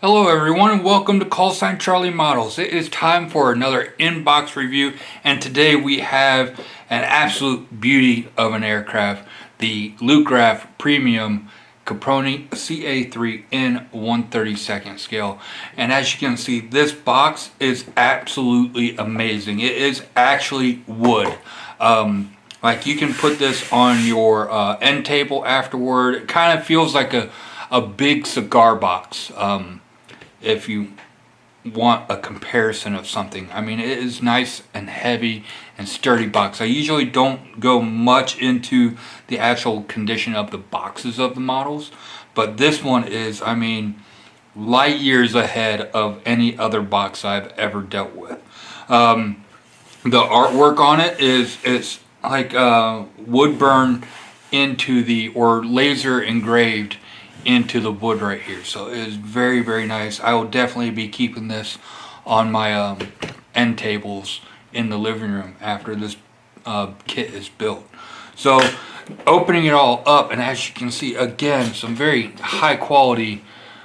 Hello everyone and welcome to Call Sign Charlie Models. It is time for another inbox review, and today we have an absolute beauty of an aircraft, the Lukgraph Premium Caproni Ca.3 in 1/32 scale. And as you can see, this box is absolutely amazing. It is actually wood. Like you can put this on your end table afterward. It kind of feels like a big cigar box. If you want a comparison of something. I mean, it is nice and heavy and sturdy box. I usually don't go much into the actual condition of the boxes of the models, but this one is, I mean, light years ahead of any other box I've ever dealt with. The artwork on it is, it's like wood burn into the, or laser engraved into the wood right here. So it is very, very nice. I will definitely be keeping this on my end tables in the living room after this kit is built. So opening it all up, and as you can see, again, some very high quality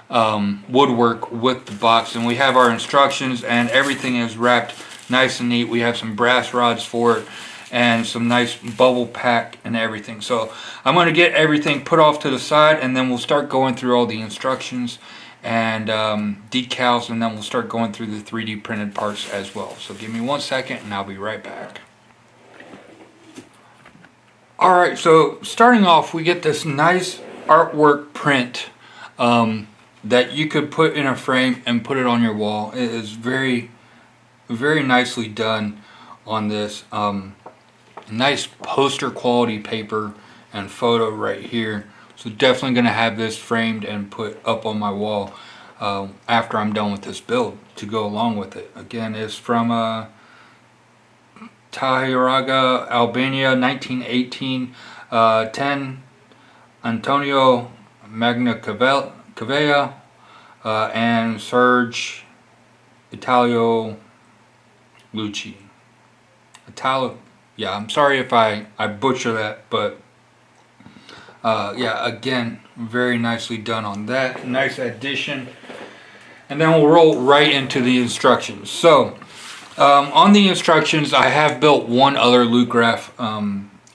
woodwork with the box, and we have our instructions and everything is wrapped nice and neat. We have some brass rods for it and some nice bubble pack and everything. So I'm going to get everything put off to the side, and then we'll start going through all the instructions and decals, and then we'll start going through the 3D printed parts as well. So give me 1 second and I'll be right back. Alright, so starting off, we get this nice artwork print that you could put in a frame and put it on your wall. It is very, very nicely done on this. Nice poster quality paper and photo right here. So definitely going to have this framed and put up on my wall after I'm done with this build to go along with it. Again, it's from Tahiraga, Albania, 1918. 10 Antonio Magna Cavea and Serge Italio Lucci. Yeah, I'm sorry if I butcher that, but yeah, again, very nicely done on that. Nice addition. And then we'll roll right into the instructions. So, on the instructions, I have built one other Lukgraph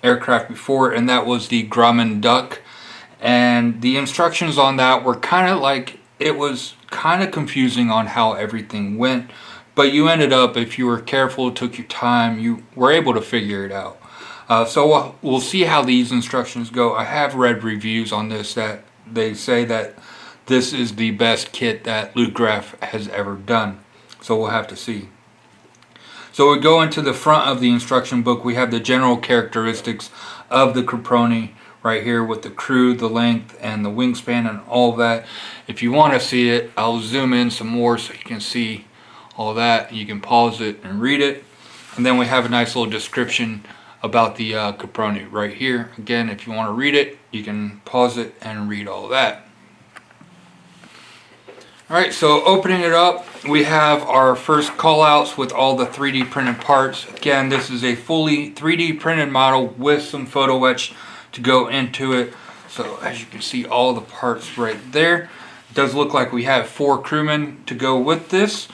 aircraft before, and that was the Grumman Duck. And the instructions on that were kind of like, it was kind of confusing on how everything went. But you ended up, if you were careful, took your time, you were able to figure it out. So we'll see how these instructions go. I have read reviews on this that they say that this is the best kit that Lukgraph has ever done. So we'll have to see. So we go into the front of the instruction book. We have the general characteristics of the Caproni right here with the crew, the length, and the wingspan and all of that. If you want to see it, I'll zoom in some more so you can see all that. You can pause it and read it, and then we have a nice little description about the Caproni right here. Again, if you want to read it, you can pause it and read all that. Alright, so opening it up, we have our first callouts with all the 3D printed parts. Again, this is a fully 3D printed model with some photo etch to go into it. So as you can see, all the parts right there. It does look like we have 4 crewmen to go with this.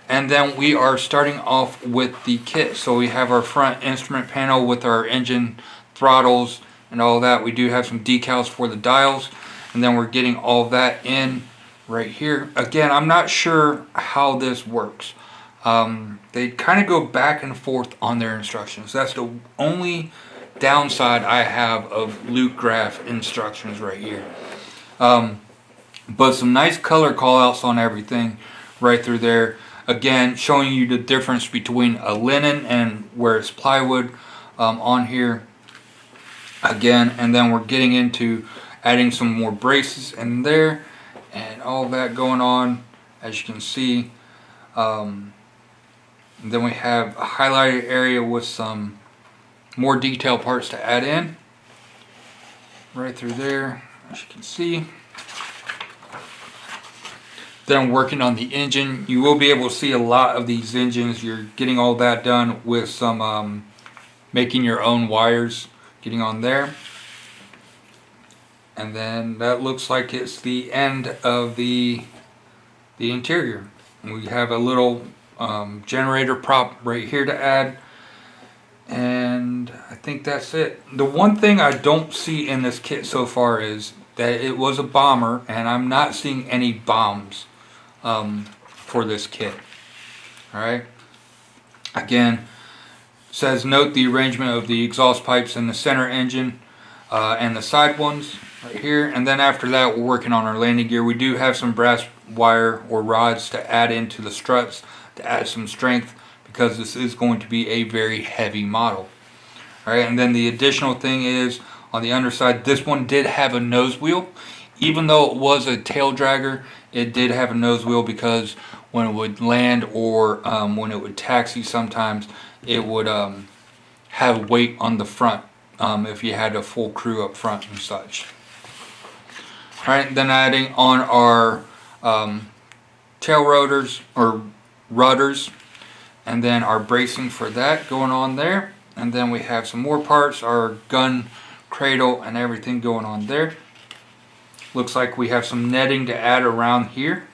And then we are starting off with the kit. So we have our front instrument panel with our engine, throttles, and all that. We do have some decals for the dials. And then we're getting all that in right here. Again, I'm not sure how this works. They kind of go back and forth on their instructions. That's the only downside I have of Lukgraph instructions right here. But some nice color callouts on everything right through there. Again, showing you the difference between a linen and where it's plywood on here. Again, and then we're getting into adding some more braces in there and all that going on, as you can see. And then we have a highlighted area with some more detailed parts to add in. Right through there, as you can see. Then working on the engine, you will be able to see a lot of these engines. You're getting all that done with some making your own wires, getting on there. And then that looks like it's the end of the the interior. We have a little generator prop right here to add, and I think that's it. The one thing I don't see in this kit so far is that it was a bomber, and I'm not seeing any bombs for this kit. Alright, again, says note the arrangement of the exhaust pipes in the center engine and the side ones right here. And then after that, we're working on our landing gear. We do have some brass wire or rods to add into the struts to add some strength, because this is going to be a very heavy model. Alright, and then the additional thing is on the underside, this one did have a nose wheel. Even though it was a tail dragger, it did have a nose wheel, because when it would land or when it would taxi, sometimes it would have weight on the front if you had a full crew up front and such. Alright, then adding on our tail rotors or rudders, and then our bracing for that going on there. And then we have some more parts, our gun cradle and everything going on there. Looks like we have some netting to add around here.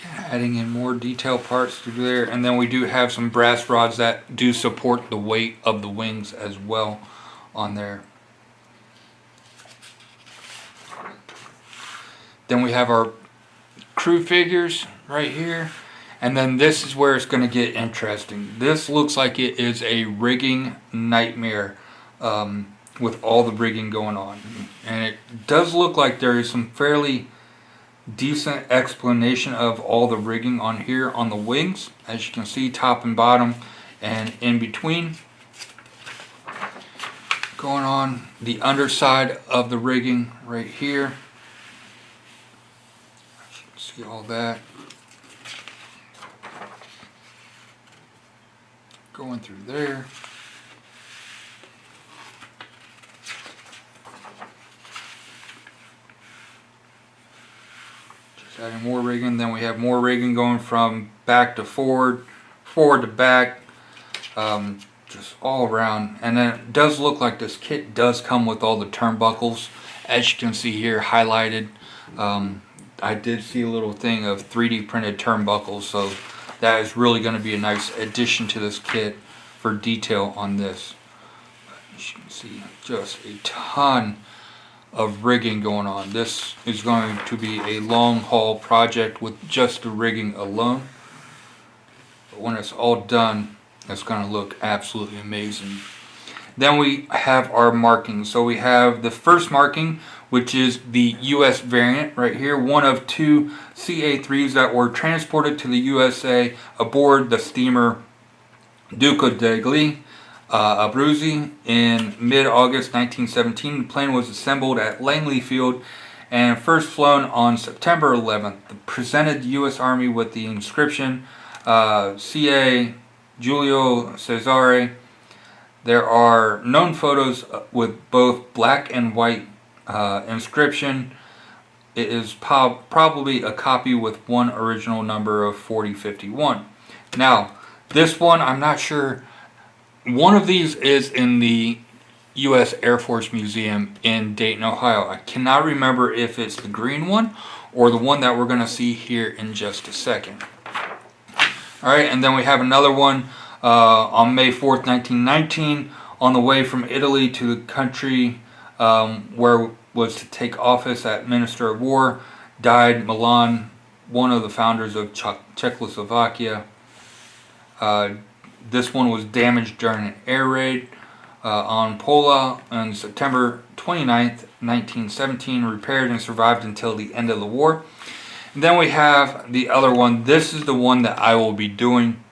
Adding in more detail parts through there, and then we do have some brass rods that do support the weight of the wings as well on there. Then we have our crew figures right here, and then this is where it's going to get interesting. This looks like it is a rigging nightmare with all the rigging going on, and it does look like there is some fairly decent explanation of all the rigging on here on the wings, as you can see, top and bottom and in between. Going on the underside of the rigging right here, as you can see all that going through there. Adding more rigging. Then we have more rigging going from back to forward, forward to back, just all around. And then it does look like this kit does come with all the turnbuckles, as you can see here highlighted. I did see a little thing of 3D printed turnbuckles, so that is really going to be a nice addition to this kit for detail on this. As you can see, just a ton of rigging going on. This is going to be a long haul project with just the rigging alone, but when it's all done, it's going to look absolutely amazing. Then we have our markings. So we have the first marking, which is the US variant right here, one of two CA3s that were transported to the USA aboard the steamer Duca degli Abruzzi in mid-August 1917. The plane was assembled at Langley Field and first flown on September 11th. It presented the U.S. Army with the inscription CA Giulio Cesare. There are known photos with both black and white inscription. It is probably a copy with one original number of 4051. Now, this one, I'm not sure. One of these is in the U.S. Air Force Museum in Dayton, Ohio. I cannot remember if it's the green one or the one that we're going to see here in just a second. Alright, and then we have another one on May 4th, 1919, on the way from Italy to the country where was to take office at Minister of War, died Milan, one of the founders of Czechoslovakia. This one was damaged during an air raid on Pola on September 29th, 1917, repaired and survived until the end of the war. And then we have the other one. This is the one that I will be doing.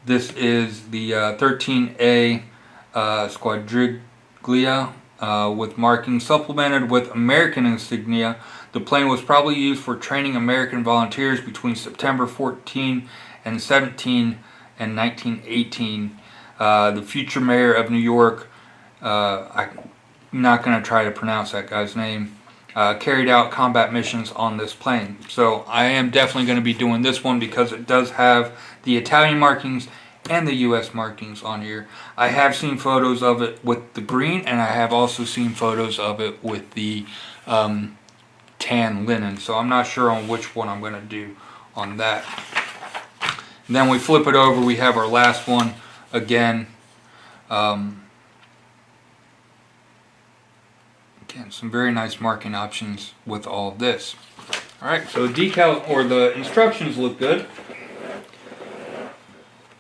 This is the 13A Squadriglia with marking supplemented with American insignia. The plane was probably used for training American volunteers between September 14 and 17 and 1918. The future mayor of New York, I'm not going to try to pronounce that guy's name, carried out combat missions on this plane. So I am definitely going to be doing this one because it does have the Italian markings and the US markings on here. I have seen photos of it with the green, and I have also seen photos of it with the tan linen, so I'm not sure on which one I'm going to do on that. And then we flip it over, we have our last one again. Again, some very nice marking options with all of this. Alright, so decal, or the instructions look good.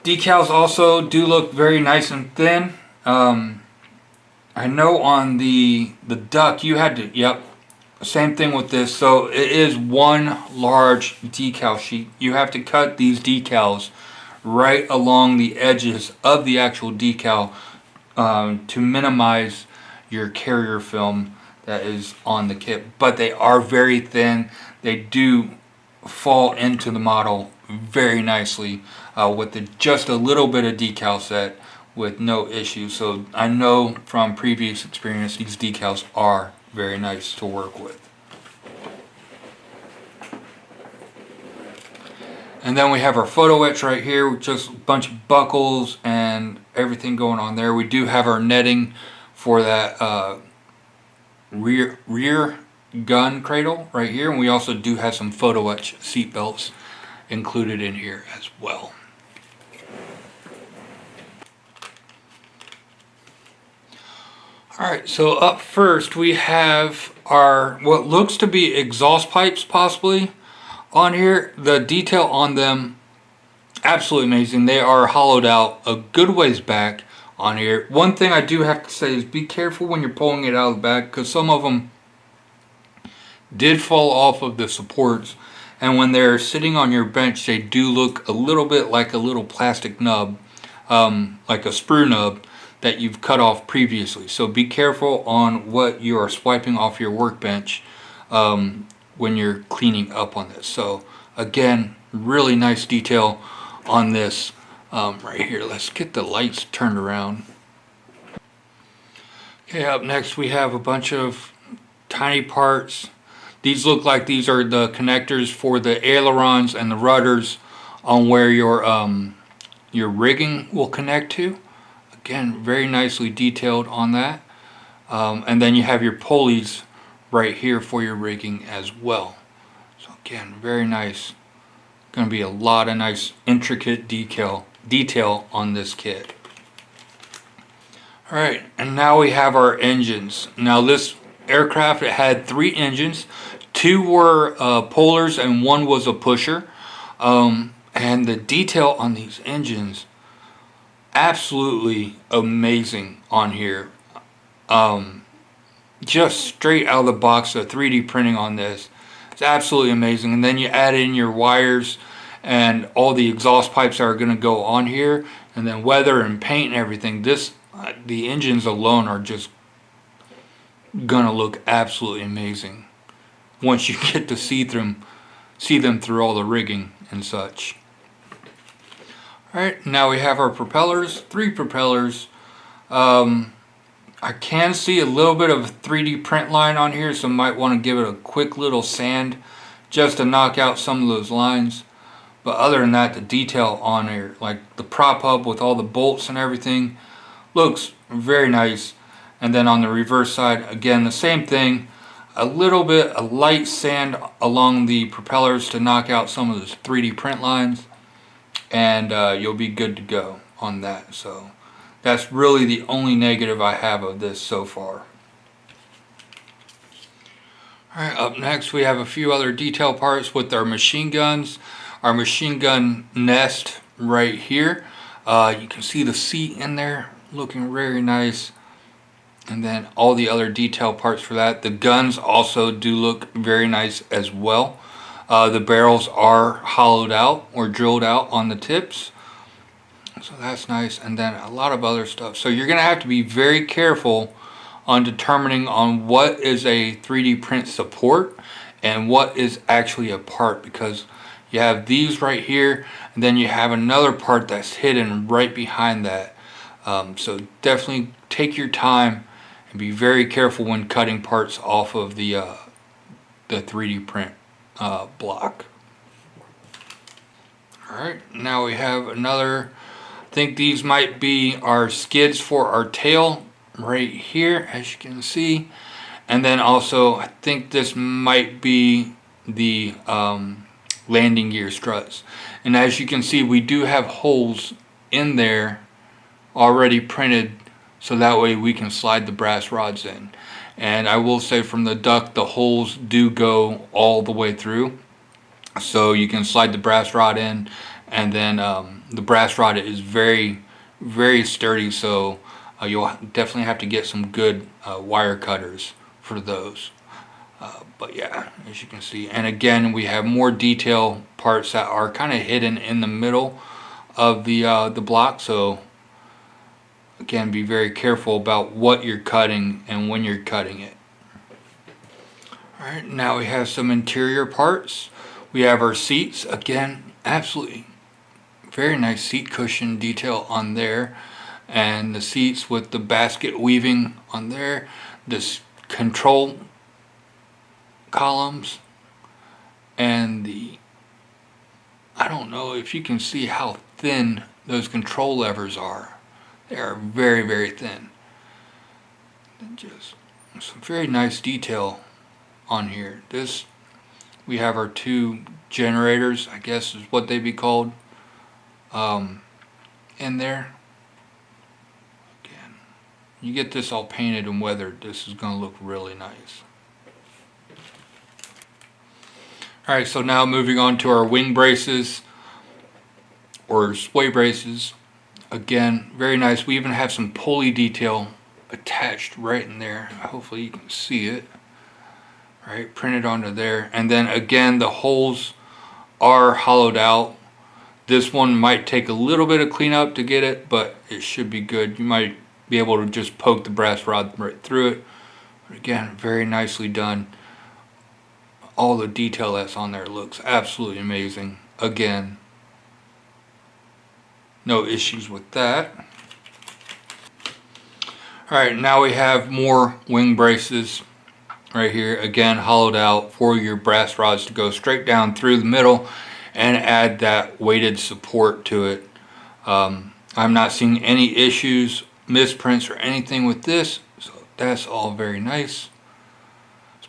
Decals also do look very nice and thin. I know on the duck you had to, yep, same thing with this. So it is one large decal sheet. You have to cut these decals right along the edges of the actual decal to minimize your carrier film that is on the kit. But they are very thin. They do fall into the model very nicely with just a little bit of decal set with no issues. So I know from previous experience these decals are very nice to work with. And then we have our photo etch right here with just a bunch of buckles and everything going on there. We do have our netting for that rear gun cradle right here, and we also do have some photo etch seat belts included in here as well. Alright, so up first we have our what looks to be exhaust pipes possibly on here. The detail on them, absolutely amazing. They are hollowed out a good ways back on here. One thing I do have to say is be careful when you're pulling it out of the back, because some of them did fall off of the supports, and when they're sitting on your bench they do look a little bit like a little plastic nub, like a sprue nub that you've cut off previously. So be careful on what you are swiping off your workbench when you're cleaning up on this. So again, really nice detail on this right here. Let's get the lights turned around. Okay, up next we have a bunch of tiny parts. These look like these are the connectors for the ailerons and the rudders on where your rigging will connect to. Again, very nicely detailed on that. And then you have your pulleys right here for your rigging as well. So again, very nice. Going to be a lot of nice intricate detail on this kit. Alright, and now we have our engines. Now this aircraft, it had 3 engines. 2 were pullers and 1 was a pusher. And the detail on these engines, absolutely amazing on here. Just straight out of the box, the 3D printing on this, it's absolutely amazing. And then you add in your wires and all the exhaust pipes that are going to go on here, and then weather and paint and everything. The engines alone are just gonna look absolutely amazing once you get to see them through all the rigging and such. Alright, now we have our propellers, 3 propellers. I can see a little bit of a 3D print line on here, so might want to give it a quick little sand just to knock out some of those lines. But other than that, the detail on here, like the prop hub with all the bolts and everything, looks very nice. And then on the reverse side, again the same thing, a little bit of light sand along the propellers to knock out some of those 3D print lines, and you'll be good to go on that. So that's really the only negative I have of this so far. Alright, up next we have a few other detail parts with our machine guns. Our machine gun nest right here. You can see the seat in there looking very nice. And then all the other detail parts for that. The guns also do look very nice as well. The barrels are hollowed out or drilled out on the tips. So that's nice. And then a lot of other stuff. So you're going to have to be very careful on determining on what is a 3D print support and what is actually a part, because you have these right here and then you have another part that's hidden right behind that. So definitely take your time and be very careful when cutting parts off of the 3D print block. Alright, now we have another I think these might be our skids for our tail right here, as you can see. And then also, I think this might be the landing gear struts. And as you can see, we do have holes in there already printed, so that way we can slide the brass rods in. And I will say, from the duck, the holes do go all the way through, so you can slide the brass rod in. And then the brass rod is very, very sturdy, so you'll definitely have to get some good wire cutters for those. But yeah, as you can see, and again, we have more detail parts that are kind of hidden in the middle of the block. So again, be very careful about what you're cutting and when you're cutting it. Alright, now we have some interior parts. We have our seats. Again, absolutely very nice seat cushion detail on there. And the seats with the basket weaving on there. This control columns. And I don't know if you can see how thin those control levers are. They are very, very thin. And just some very nice detail on here. We have our two generators, I guess is what they'd be called, in there. Again, you get this all painted and weathered, this is going to look really nice. Alright, so now moving on to our wing braces or sway braces. Again, very nice. We even have some pulley detail attached right in there. Hopefully you can see it. Right, printed onto there. And then again, the holes are hollowed out. This one might take a little bit of cleanup to get it, but it should be good. You might be able to just poke the brass rod right through it. But again, very nicely done. All the detail that's on there looks absolutely amazing. Again, no issues with that. Alright, now we have more wing braces right here. Again, hollowed out for your brass rods to go straight down through the middle and add that weighted support to it. I'm not seeing any issues, misprints, or anything with this, so that's all very nice.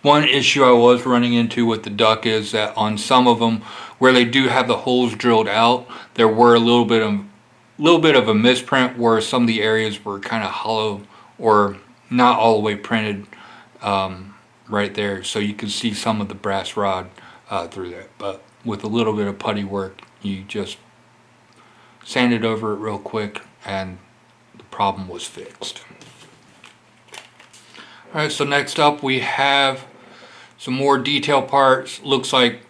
One issue I was running into with the duck is that on some of them, where they do have the holes drilled out, there were a little bit of a misprint where some of the areas were kind of hollow or not all the way printed right there, so you can see some of the brass rod through there. But with a little bit of putty work, you just sand it over it real quick and the problem was fixed. Alright, so next up we have some more detail parts. Looks like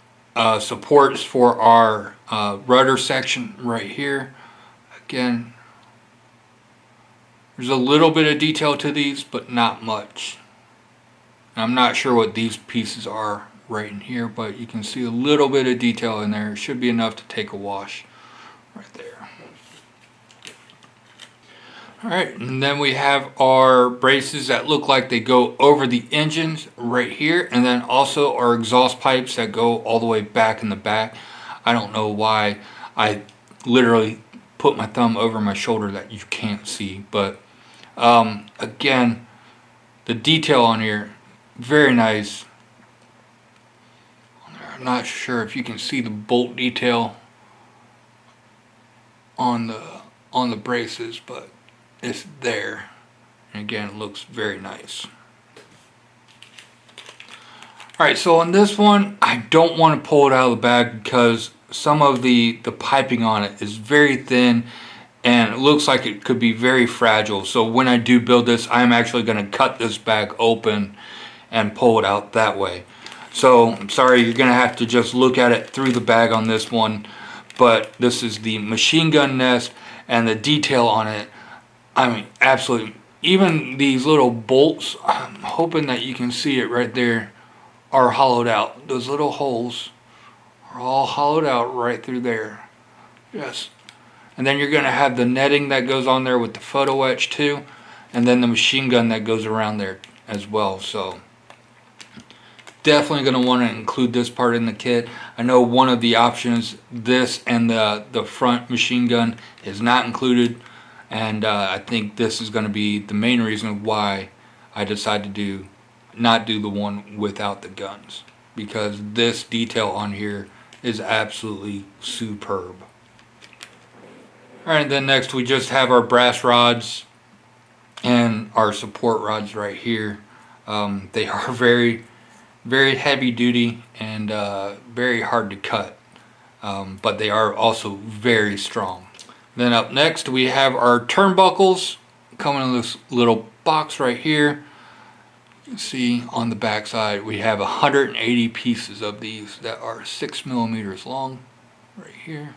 supports for our rudder section right here. Again, there's a little bit of detail to these, but not much. I'm not sure what these pieces are right in here, but you can see a little bit of detail in there. It should be enough to take a wash right there. Alright, and then we have our braces that look like they go over the engines right here, and then also our exhaust pipes that go all the way back in the back. I don't know why I literally put my thumb over my shoulder that you can't see, but again, the detail on here, very nice. I'm not sure if you can see the bolt detail on the braces, but it's there. And again, it looks very nice. Alright, so on this one, I don't want to pull it out of the bag because some of the piping on it is very thin and it looks like it could be very fragile. So when I do build this, I'm actually going to cut this bag open and pull it out that way. So I'm sorry, you're going to have to just look at it through the bag on this one. But this is the machine gun nest, and the detail on it, I mean, absolutely. Even these little bolts, I'm hoping that you can see it right there, are hollowed out. Those little holes are all hollowed out right through there. Yes. And then you're going to have the netting that goes on there with the photo etch too, and then the machine gun that goes around there as well. So definitely going to want to include this part in the kit. I know one of the options, this and the front machine gun, is not included, and I think this is going to be the main reason why I decided to not do the one without the guns, because this detail on here is absolutely superb. Alright, then next we just have our brass rods and our support rods right here. They are very heavy duty and very hard to cut, but they are also very strong. Then up next we have our turnbuckles coming in this little box right here. You can see on the back side we have 180 pieces of these that are 6 millimeters long right here.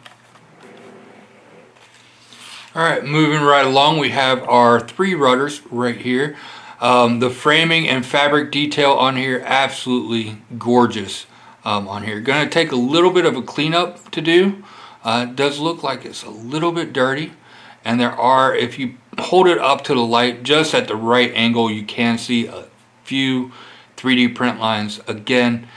Alright, moving right along, we have our 3 rudders right here. The framing and fabric detail on here, absolutely gorgeous on here. Going to take a little bit of a cleanup to do. It does look like it's a little bit dirty. And there are, if you hold it up to the light just at the right angle, you can see a few 3D print lines. Again,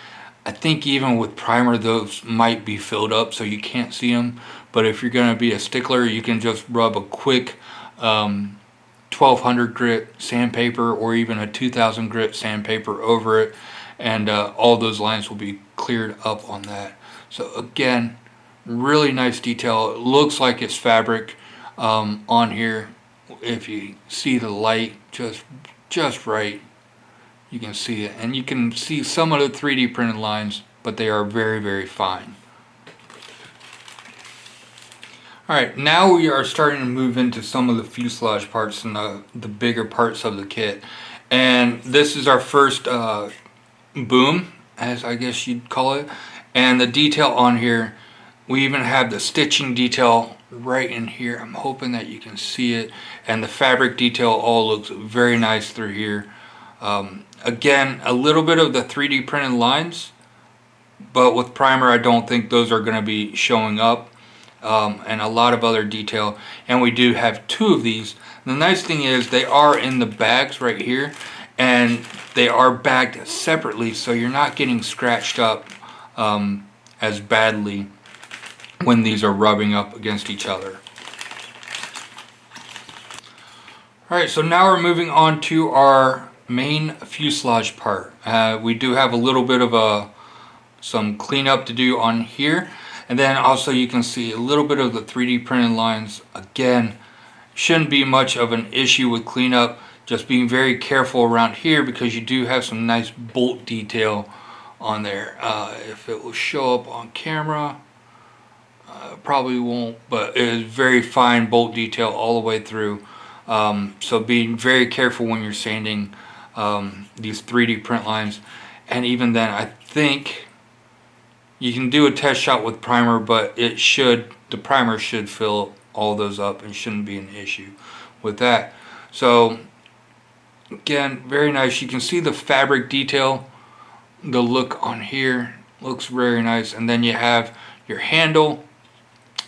I think even with primer those might be filled up so you can't see them. But if you're going to be a stickler, you can just rub a quick 1200 grit sandpaper or even a 2000 grit sandpaper over it, and all those lines will be cleared up on that. So again, really nice detail. It looks like it's fabric on here. If you see the light just right, you can see it, and you can see some of the 3D printed lines, but they are very fine. Alright, now we are starting to move into some of the fuselage parts and the bigger parts of the kit. And this is our first boom, as I guess you'd call it. And the detail on here, we even have the stitching detail right in here. I'm hoping that you can see it. And the fabric detail all looks very nice through here. Again, a little bit of the 3D printed lines, but with primer I don't think those are going to be showing up. And a lot of other detail, and we do have 2 of these. The nice thing is they are in the bags right here, and they are bagged separately, so you're not getting scratched up as badly when these are rubbing up against each other. Alright, so now we're moving on to our main fuselage part. We do have a little bit of some cleanup to do on here. And then also you can see a little bit of the 3D printed lines. Again, shouldn't be much of an issue with cleanup. Just being very careful around here because you do have some nice bolt detail on there. If it will show up on camera, probably won't, but it is very fine bolt detail all the way through. So being very careful when you're sanding these 3D print lines. And even then, I think you can do a test shot with primer, but the primer should fill all those up and shouldn't be an issue with that. So again, very nice. You can see the fabric detail, the look on here looks very nice. And then you have your handle.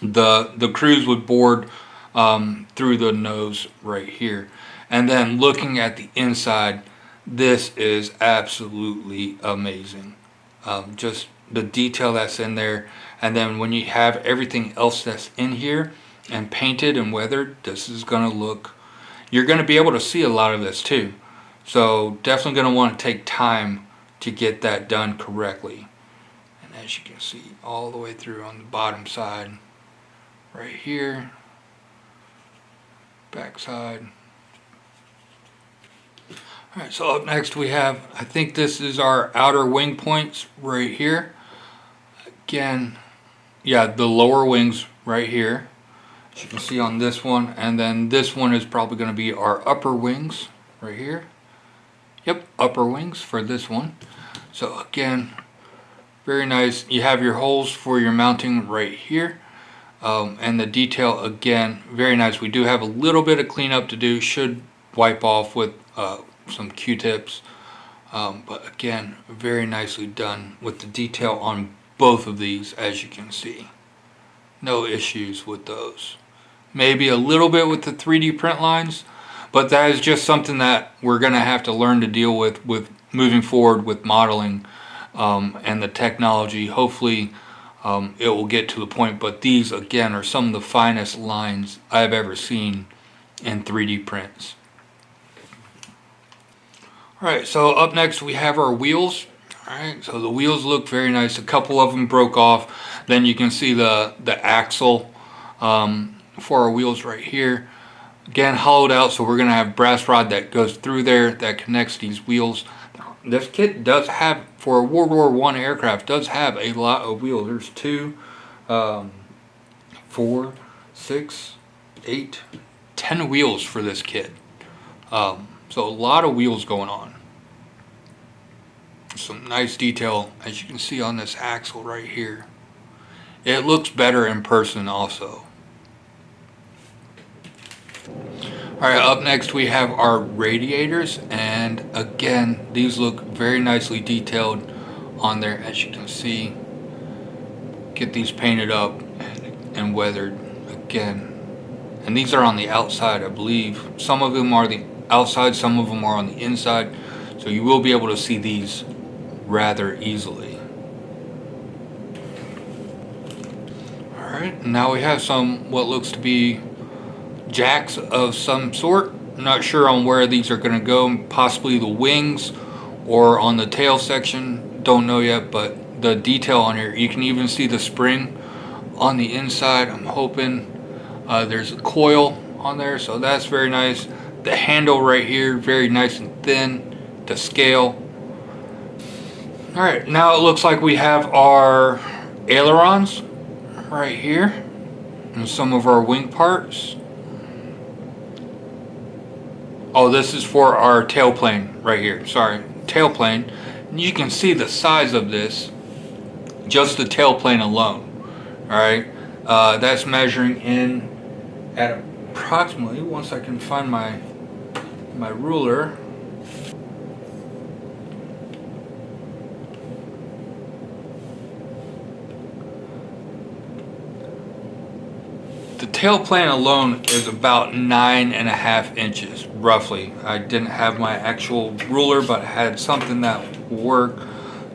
The cruise would board through the nose right here. And then looking at the inside, this is absolutely amazing. Just the detail that's in there, and then when you have everything else that's in here and painted and weathered, this is going to look, you're going to be able to see a lot of this too. So definitely going to want to take time to get that done correctly. And as you can see all the way through on the bottom side right here, back side. Alright, so up next we have, I think this is our outer wing points right here. Again, yeah, the lower wings right here, as you can see on this one, and then this one is probably going to be our upper wings right here. Yep, upper wings for this one. So again, very nice. You have your holes for your mounting right here, and the detail again, very nice. We do have a little bit of cleanup to do, should wipe off with some Q-tips, but again, very nicely done with the detail on both of these, as you can see. No issues with those. Maybe a little bit with the 3D print lines, but that is just something that we're going to have to learn to deal with moving forward with modeling. and the technology. Hopefully it will get to the point, but these again are some of the finest lines I've ever seen in 3D prints. Alright, so up next we have our wheels. Alright, so the wheels look very nice. A couple of them broke off. Then you can see the axle for our wheels right here. Again, hollowed out, so we're going to have brass rod that goes through there that connects these wheels. This kit does have, for a World War I aircraft, does have a lot of wheels. There's 2, 4, 6, 8, 10 wheels for this kit. So a lot of wheels going on. Some nice detail, as you can see on this axle right here. It looks better in person also. Alright, up next we have our radiators, and again, these look very nicely detailed on there, as you can see. Get these painted up and weathered again. And these are on the outside, I believe. Some of them are the outside, some of them are on the inside, so you will be able to see these rather easily. Alright, now we have some what looks to be jacks of some sort. I'm not sure on where these are going to go, possibly the wings or on the tail section, don't know yet, but the detail on here, you can even see the spring on the inside. I'm hoping there's a coil on there, so that's very nice. The handle right here, very nice and thin to scale. Alright, now it looks like we have our ailerons right here and some of our wing parts. Oh, this is for our tailplane right here. Sorry, tailplane. And you can see the size of this, just the tailplane alone. Alright, that's measuring in at approximately, once I can find my ruler, the tailplane alone is about 9.5 inches, roughly. I didn't have my actual ruler, but had something that would work.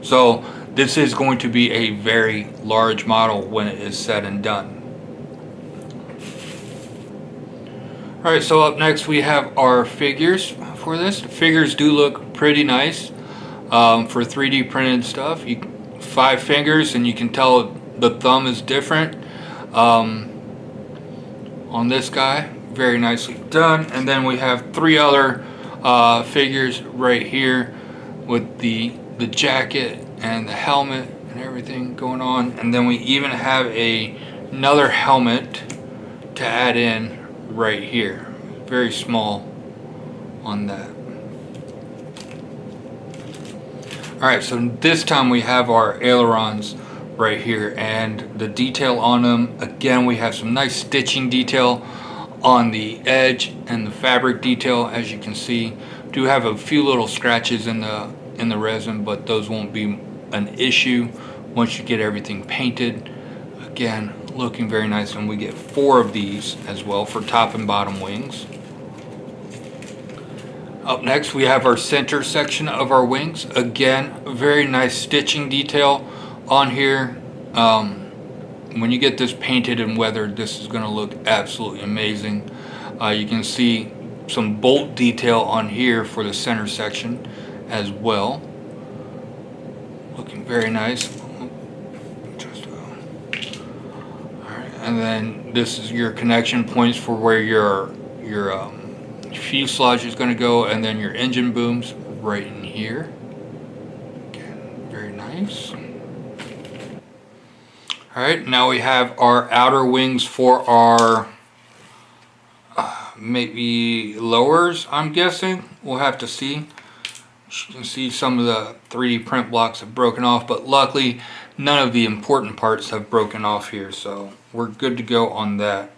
So this is going to be a very large model when it is said and done. Alright, so up next we have our figures for this. The figures do look pretty nice for 3D printed stuff. 5 fingers, and you can tell the thumb is different on this guy. Very nicely done. And then we have 3 other figures right here with the jacket and the helmet and everything going on. And then we even have another helmet to add in right here, very small on that. Alright, so this time we have our ailerons right here, and the detail on them, again, we have some nice stitching detail on the edge and the fabric detail. As you can see, do have a few little scratches in the resin, but those won't be an issue once you get everything painted. Again, looking very nice, and we get 4 of these as well for top and bottom wings. Up next we have our center section of our wings. Again, very nice stitching detail on here. When you get this painted and weathered, this is going to look absolutely amazing. You can see some bolt detail on here for the center section as well. Looking very nice. And then this is your connection points for where your fuselage is going to go, and then your engine booms right in here. Again, very nice. Alright, now we have our outer wings for our maybe lowers, I'm guessing. We'll have to see. You can see some of the 3D print blocks have broken off, but luckily none of the important parts have broken off here, so we're good to go on that.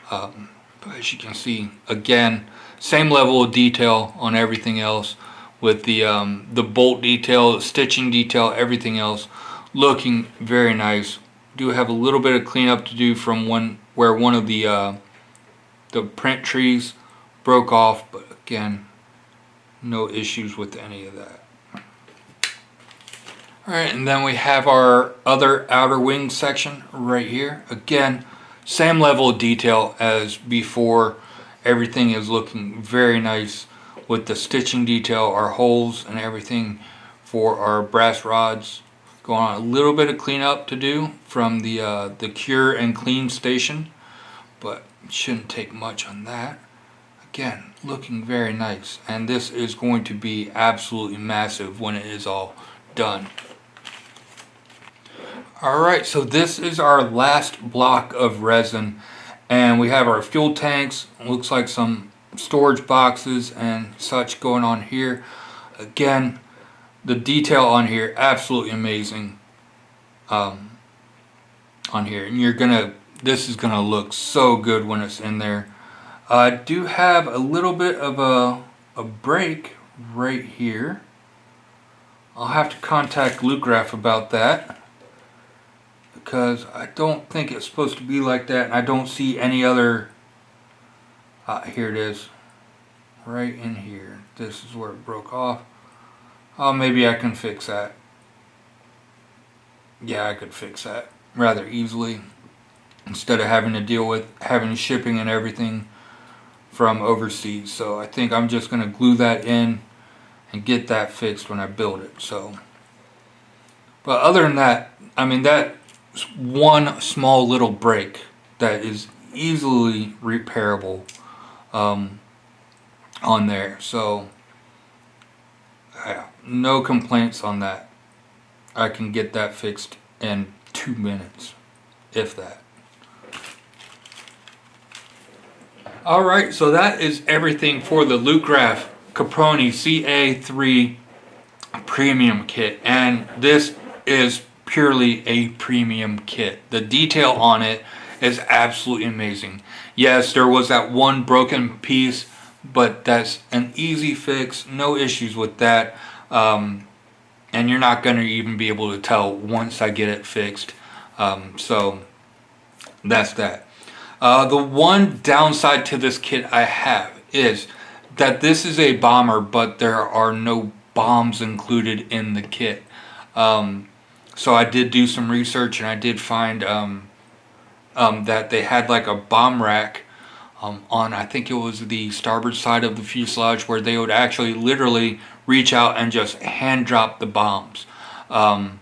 But as you can see, again, same level of detail on everything else, with the bolt detail, the stitching detail, everything else looking very nice. Do have a little bit of cleanup to do from where one of the print trees broke off, but again, no issues with any of that. Alright, and then we have our other outer wing section right here. Again, same level of detail as before. Everything is looking very nice with the stitching detail, our holes and everything for our brass rods. Going on a little bit of cleanup to do from the cure and clean station, but it shouldn't take much on that. Again, looking very nice, and this is going to be absolutely massive when it is all done. Alright, so this is our last block of resin, and we have our fuel tanks, looks like some storage boxes and such going on here. Again, the detail on here absolutely amazing on here, and this is gonna look so good when it's in there. I do have a little bit of a break right here. I'll have to contact Lukgraph about that, because I don't think it's supposed to be like that, and I don't see any other. Here it is, right in here. This is where it broke off. Oh, maybe I can fix that. Yeah, I could fix that rather easily, instead of having to deal with having shipping and everything from overseas. So I think I'm just going to glue that in and get that fixed when I build it. So, but other than that, I mean, that's one small little break that is easily repairable on there. So no complaints on that. I can get that fixed in 2 minutes, if that. Alright, so that is everything for the Lukgraph Caproni Ca.3 premium kit, and this is purely a premium kit. The detail on it is absolutely amazing. Yes, there was that one broken piece, but that's an easy fix, no issues with that, and you're not going to even be able to tell once I get it fixed. So that's that. The one downside to this kit I have is that this is a bomber, but there are no bombs included in the kit. So I did do some research, and I did find that they had like a bomb rack on, I think it was the starboard side of the fuselage, where they would actually literally reach out and just hand drop the bombs from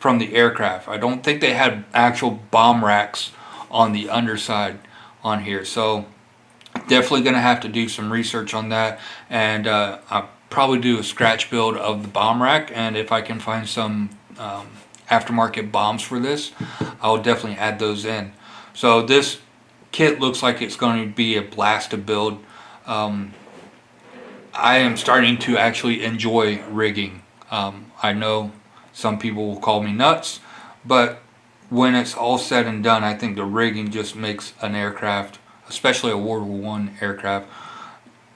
the aircraft. I don't think they had actual bomb racks on the underside on here, so definitely going to have to do some research on that, and I'll probably do a scratch build of the bomb rack, and if I can find some aftermarket bombs for this, I'll definitely add those in. So this kit looks like it's going to be a blast to build. I am starting to actually enjoy rigging. I know some people will call me nuts, but when it's all said and done, I think the rigging just makes an aircraft, especially a World War I aircraft,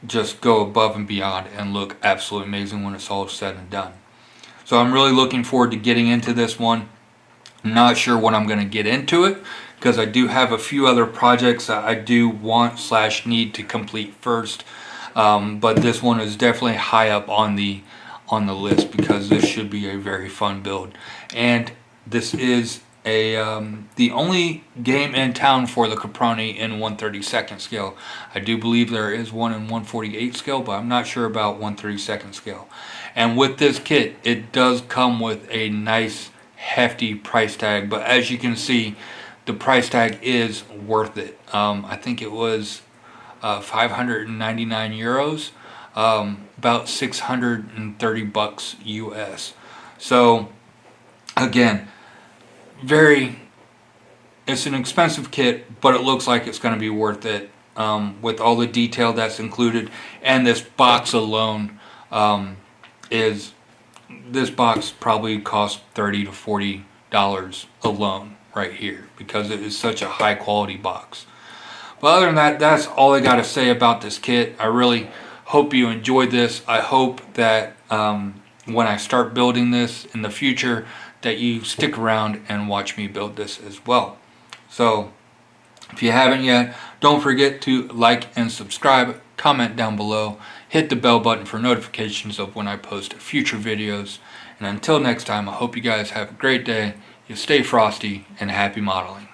just go above and beyond and look absolutely amazing when it's all said and done. So I'm really looking forward to getting into this one. I'm not sure when I'm going to get into it, because I do have a few other projects that I do want / need to complete first. But this one is definitely high up on the list, because this should be a very fun build, and this is the only game in town for the Caproni in 1/32 scale. I do believe there is one in 1/48 scale, but I'm not sure about 1/32 scale. And with this kit, it does come with a nice hefty price tag, but as you can see, the price tag is worth it. I think it was 599 euros, about 630 bucks US. So again, it's an expensive kit, but it looks like it's going to be worth it with all the detail that's included. And this box alone this box probably costs $30 to $40 alone right here, because it is such a high quality box. But other than that, that's all I got to say about this kit. I really hope you enjoyed this. I hope that when I start building this in the future, that you stick around and watch me build this as well. So If you haven't yet, don't forget to like and subscribe, comment down below, hit the bell button for notifications of when I post future videos. And until next time, I hope you guys have a great day, you stay frosty, and happy modeling.